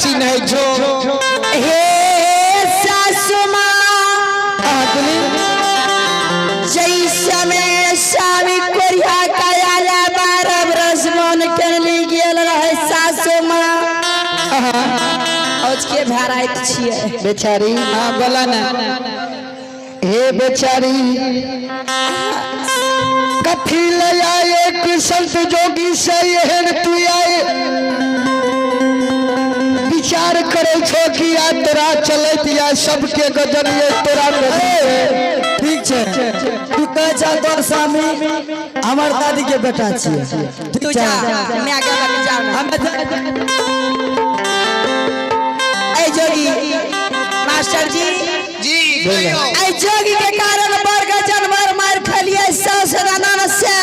चिन्ह जो हे सासु माँ जैसा में स्वामी कोरिया कायाला 12 बरस मन कर ली गेल रहे सासु माँ आज के भराइत छिए बेचारी। हाँ बोला ना। हे बेचारी कथी ले आए कि संत जोगी से एहन तू आए विचार करे छो कि आ तोरा चलत या सबके गजन ये तोरा ठीक है तू कह जा तोर स्वामी हमर दादी के बेटा छिए तू जा मैं आगे लेके जाऊं हम ए जोगी मास्टर जी ए जोगी के कारण वर्ग जानवर मार खलिए सास राना से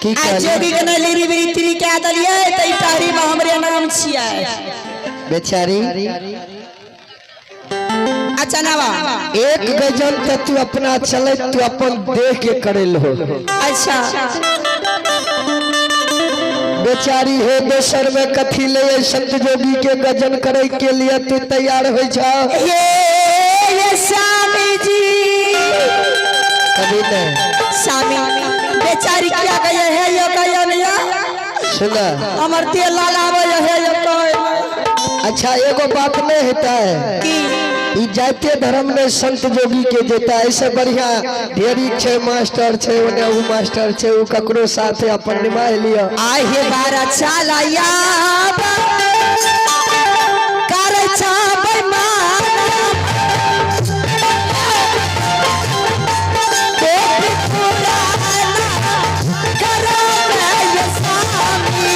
की आ जोगी के नलीरी बिरी तिरी के दलिए तई तारी में हमरे नाम छिए बेचारी। अच्छा नावा एक गजन तो तू अपना चले तू अपन देख के करे लो। अच्छा बेचारी हो दोसर में कथी ले संत जोगी के गजन करे के लिए तू तैयार हो जा। ये स्वामी जी कभी नहीं स्वामी बेचारी क्या कहे है यो कहे नहीं सुना हमर तेल लालावे है यो कहे। अच्छा एगो बात नहीं होता है की ई जातीय धर्म में संत जोगी के देता ऐसे बढ़िया ढेरी छे मास्टर छे ओने उ मास्टर छे उ ककरो साथे अपन निभाए लियो आए हे बारा चालाया करे छा बेमान तो पुराना करो ये स्वामी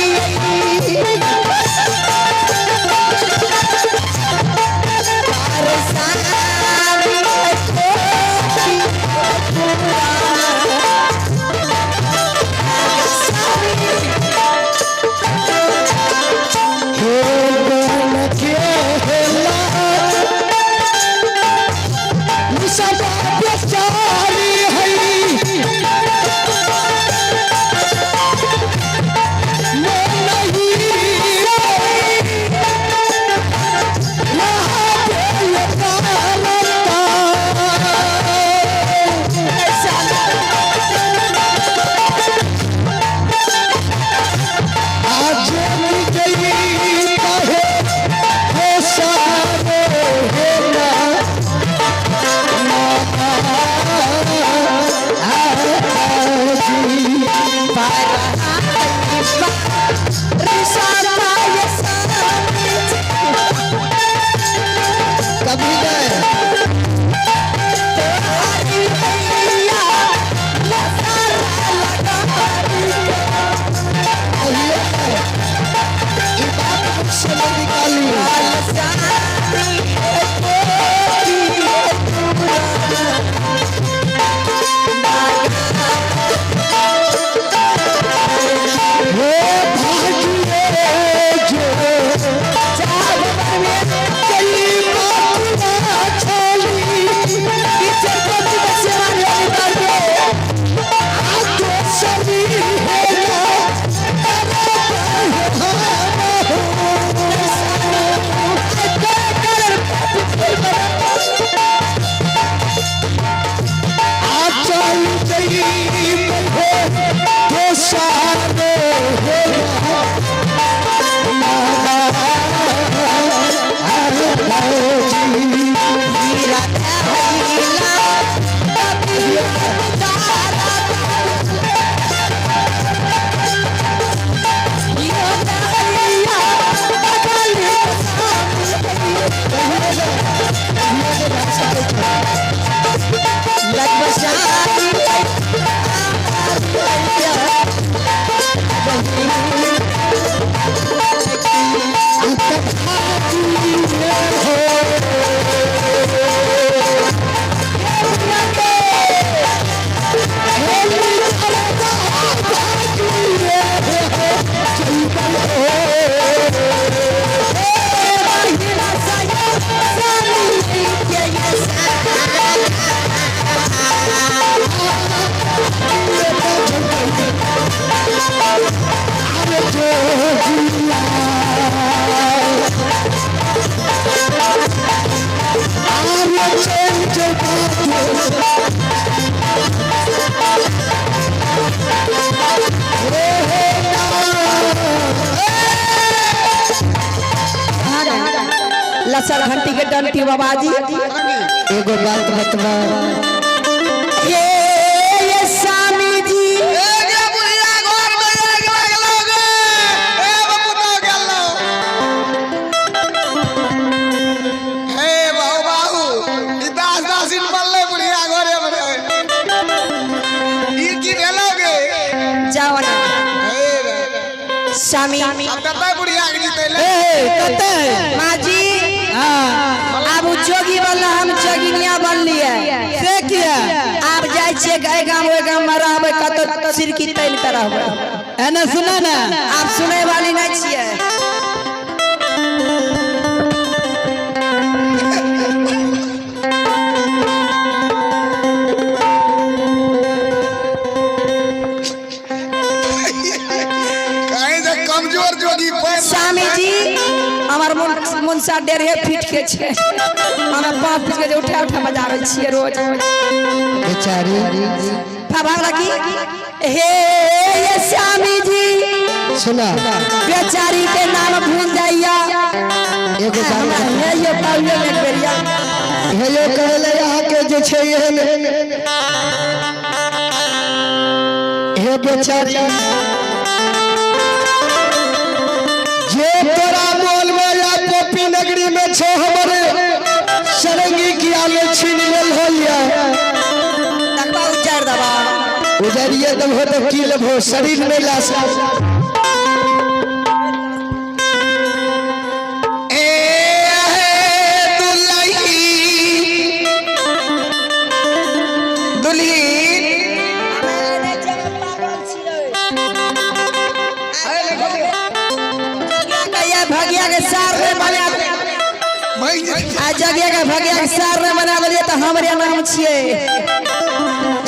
मसल घंटी के डंटी बाबा जी एगो बात बतवा ये स्वामी जी जाओ ना स्वामी माँ जी अब जोगी वाला हम जोगिनिया बन लिए से किया आप जाए छे गए गांव ओए गांव में रहबे कत सिर की तैल करब एना सुना ना आप सुने वाली नहीं छिए स्वामी जी हमार मुनसा 1.5 फीट के छे हमें 5 फीट के उठा उठा बजावे छिए रोज बेचारी भाग लगी हे ये स्वामी जी सुना बेचारी के नाम भूल जाइया एगो बात हे ये पाउले में बेरिया हे यो कहले यहाँ के जे छे हे बेचारी जे तोरा मोल में या गोपी नगरी में छो हमरे सरंगी की आले छीन लेल होइया तकवा उजार दबा उजरिए दम हो तो की लभो शरीर में लाश भगिया के सार में बना आ जगिया के भगिया के सार में बना दिए तो हमरे नाम छिए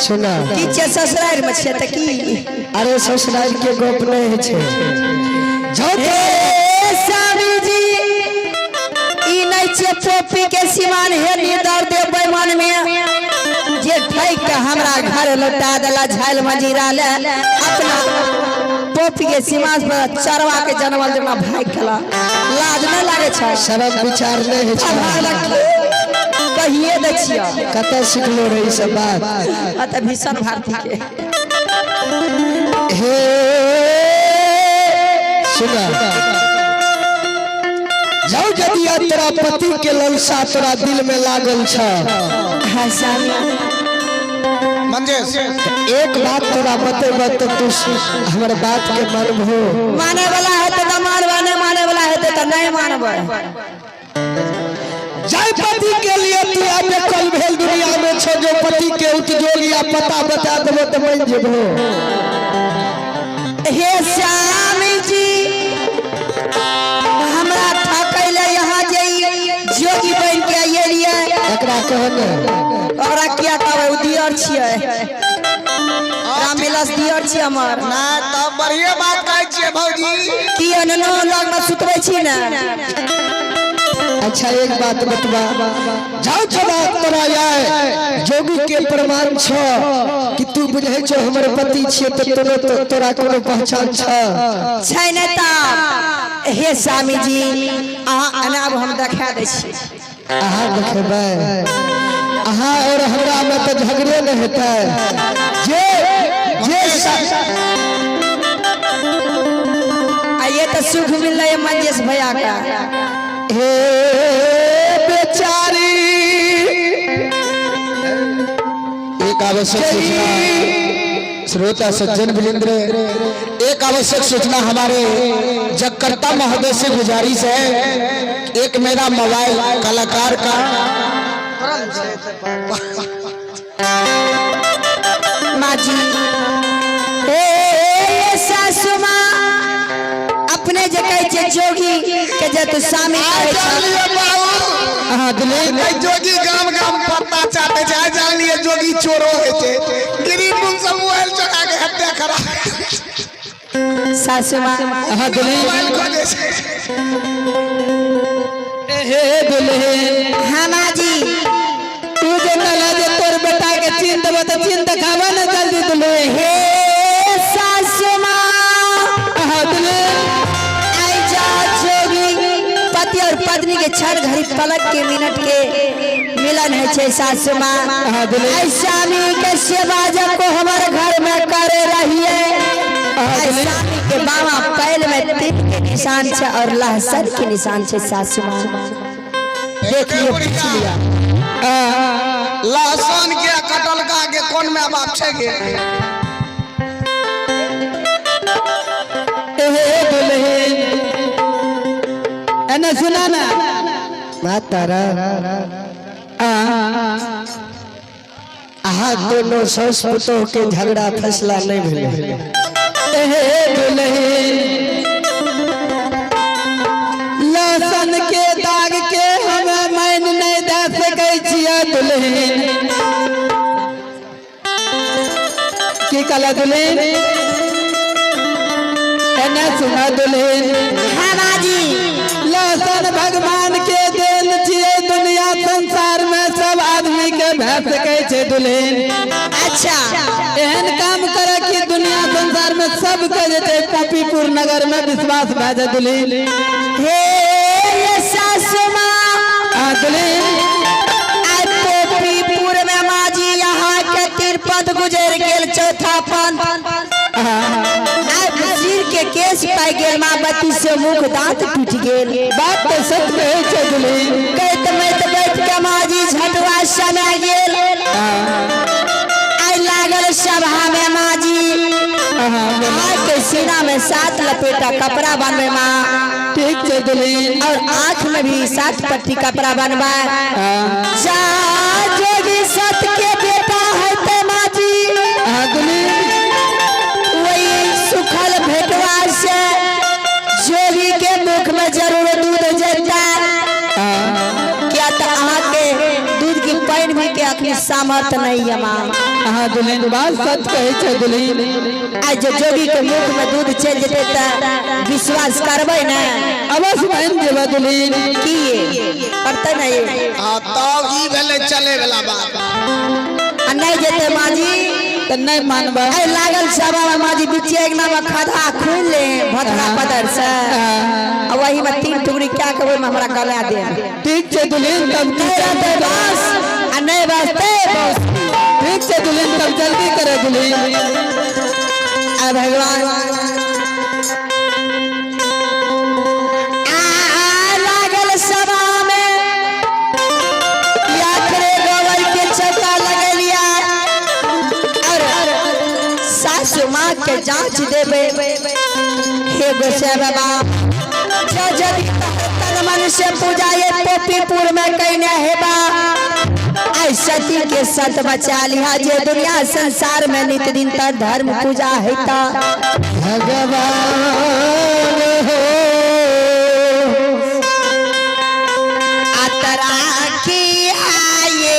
सुना किछे ससुराल में छिए त की अरे ससुराल के गोप नहीं छे हे स्वामी जी ई नहीं छे पोपी के सिमान हे निदर दे बेमान में जे ठैक के हमरा घर लौटा देला झाइल मजीरा ले अपना पोपी के सीमा पर चरवा के जनवल जना भाग गेला लाज नहीं लागे छ शरम विचार नहीं छे कहिए दे छिया कत सिखलो रही सब बात अत भीषण भारती के हे सुना जाओ यदि तेरा पति के ललसा तोरा दिल में लागल छ हां स्वामी मंजेश एक बात तोरा बतेबा तो तू हमर बात के मानबो माने वाला है तो मानबा नहीं माने वाला है तो नहीं मानबा जय पति के लिए तू आबे कल भेल दुनिया में छो जो पति के उतजोगिया पता बता देबो तो मान जेबो हे स्वामी जी हमरा ठकैले यहाँ जे जोगी बन के आइलिए एकरा कहने ओकरा किया कहबै उदियर छियै रामविलास दियर छियै हमर ना तब बढ़िया बात कहै छियै भौजी की अननो लग में सुतबै छी ना अच्छा एक बात बतवा जाओ छबा तोरा आए जोगी के प्रमाण छ कि तू बुझै छ हमर पति छियै तो तोरा कोनो पहचान छ छै नै ता हे स्वामी जी अहाँ अनाब हम देखा दै छी अहाँ देखबै अहाँ और हमरा में तो झगड़े नहीं होता जे ये तो सुख मिल रहा है मंजेश भैया का हे बेचारी एक आवश्यक सूचना श्रोता सज्जन विजेंद्र एक आवश्यक सूचना हमारे जगकर्ता महोदय से गुजारिश है एक मेरा मोबाइल कलाकार का माँ जी सासू माँ अपने जगह जोगी के जे तू सामी आवे छ हां दिलीप जोगी गांव गांव पत्ता चाटे जाए जान लिए जोगी चोरो है छे गिरी तुम सब मोबाइल चुरा के हत्या करा सासू माँ हां मोबाइल खो दे हे दुल्हन हाँ माँ जी तू जे नला जे तोर बेटा के चिन्ह देबो तो चिन्ह दिखावा ना जल्दी दुल्हन हे सासू माँ हां दुल्हन आई जा जोगी पति और पत्नी के के क्षण घड़ी पलक के मिनट के मिलन है छे सासु माँ स्वामी के सेवा जब को हमारे घर में करे रहिए स्वामी के बाबा पैर में तिल के निशान छे और लहसुन के निशान छे सासु माँ देखिए पिछलिया लहसुन के कटल का के कौन में बाप छे गे एने सुना ना मातारा आहा दोनों सस पुतोह के झगड़ा फैसला नहीं भेले लहसुन के दाग के हमें मान नहीं दे सकै छियै दुल्हन की कला दुल्हन एने सुना दुल्हन हाँ बाजी लहसुन भगवान के देन छियै दुनिया संसार में सब आदमी के भे सकै छै दुल्हन अच्छा एहन काम करे कि दुनिया संसार में सब के जेते पपीपुर नगर में विश्वास भे जाए दुल्हन हे ये सासु माँ पपीपुर में माजी यहाँ के तिरपत गुजर गेल चौथा पंथ सिर के केस पाई गेल माँ बत्ती से मुख दांत टूट गेल बात तो सच कहे छै दुल्हन कहत मत बैठ के माजी झटवा समय गेल आई लागल सभा में माजी के सीना में 7 लपेटा कपड़ा बनवे माँ ठीक छै दुल्हन और आँख में भी 7 पट्टी कपड़ा बनवा जोगी सत के बेटा है ते माजी वही सुखल भेटवा से जोगी के मुख में जरूर दूध जता क्या तो अहाँ के दूध की पानी भी के अखनी सामर्थ नहीं है माँ हाँ दुल्हन बात सच कहे छै दुल्हन आज जो जोगी के मुख में दूध चल जते त विश्वास करबै ना अवश्य मान जेबा दुल्हन की करते नहीं हां तब ई भेले चले वाला बात आ नहीं जते माजी त नहीं मानबा आई लागल सभा में माजी बिचे एक नाम खदा खुल ले भतरा पदर से आ वही में 3 टुकड़ी क्या कहबै में हमरा गला दे ठीक छै दुल्हन तब नहीं रहते बस आ नहीं बसते बस ठीक छै दुल्हन तब जल्दी करे दुल्हन आ भगवान लागल सभा में या करे गोबर के चक्का लगलिया और सासु माँ के जांच देवे हे गोसे बाबा जब तन मन से पूजा ये पपीपुर में कहने हेबा आई सती के सत बचा लिया जे दुनिया संसार में नित दिन तक धर्म पूजा हेता भगवान हो आतरा की आए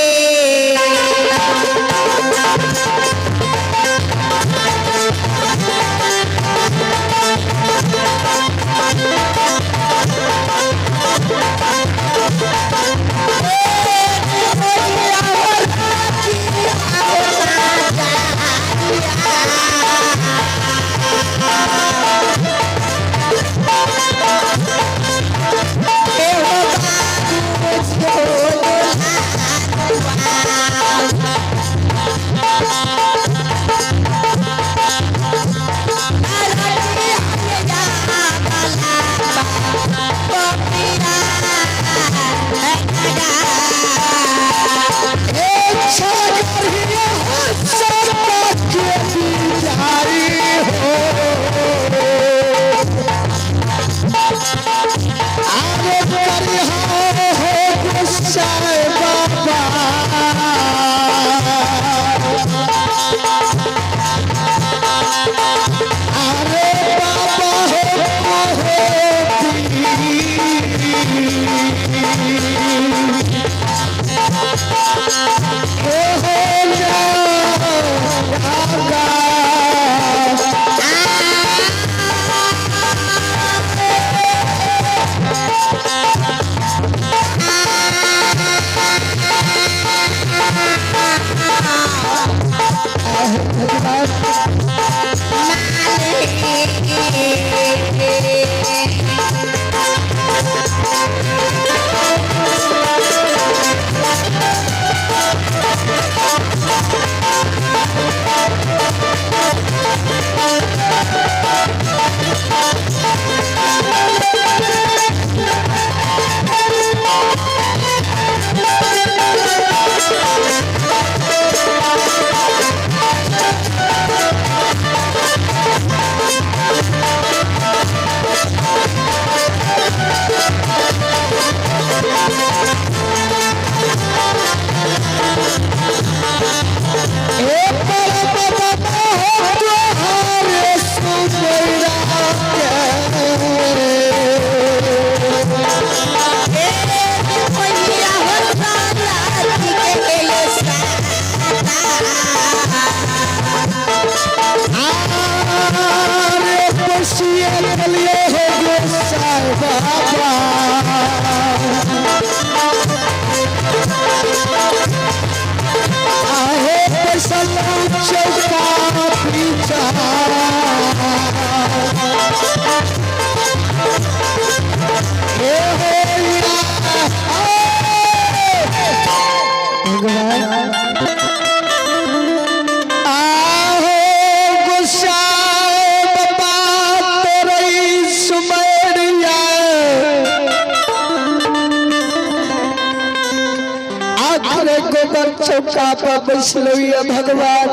चौका पर बैठलोया भगवान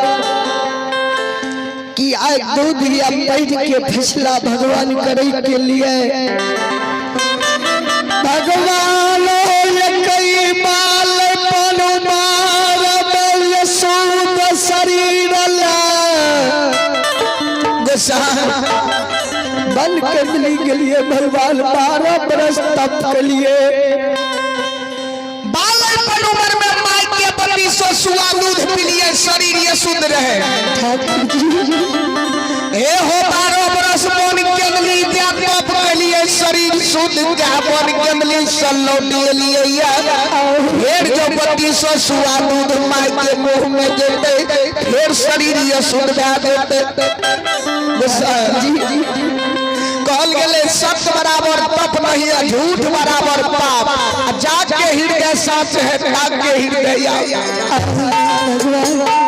कि आज दूध या बैठ के फैसला भगवान करे के लिए भगवान कई माल पनु मार यशोद शरीर बन के मिली के लिए भगवान 12 बरस तप के लिए सुआ दूध पिलिए शरीर ये शुद्ध रहे हे हो 12 बरस मन केमली त्याग के लिए शरीर शुद्ध जापन केमली सल्लोटी लिए फिर जो 3200 सुआ दूध माई के मुंह में देते फिर शरीर ये शुद्ध देते कहल गले सत्य बराबर तप नहीं है झूठ बराबर पाप जाग के हृदय साथ है ताग के हृदय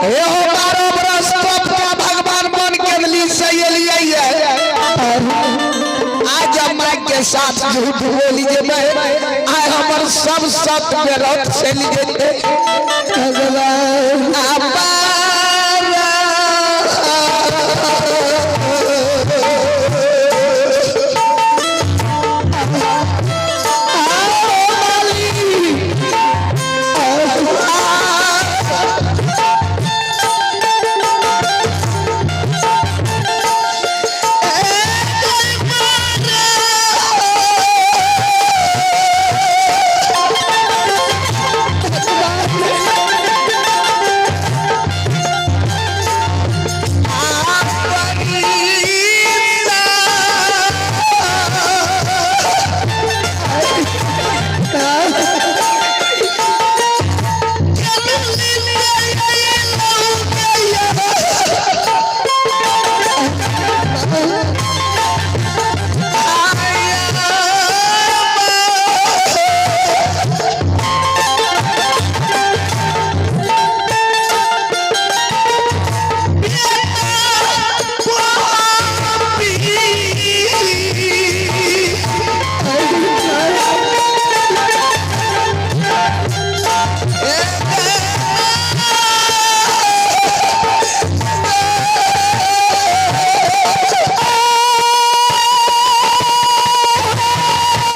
हे हो 12 बरस तप का भगवान बन के लिए सही लिए आज माई के साथ झूठ बोली जे आय हमर सब सत्य रथ से लिए भगवान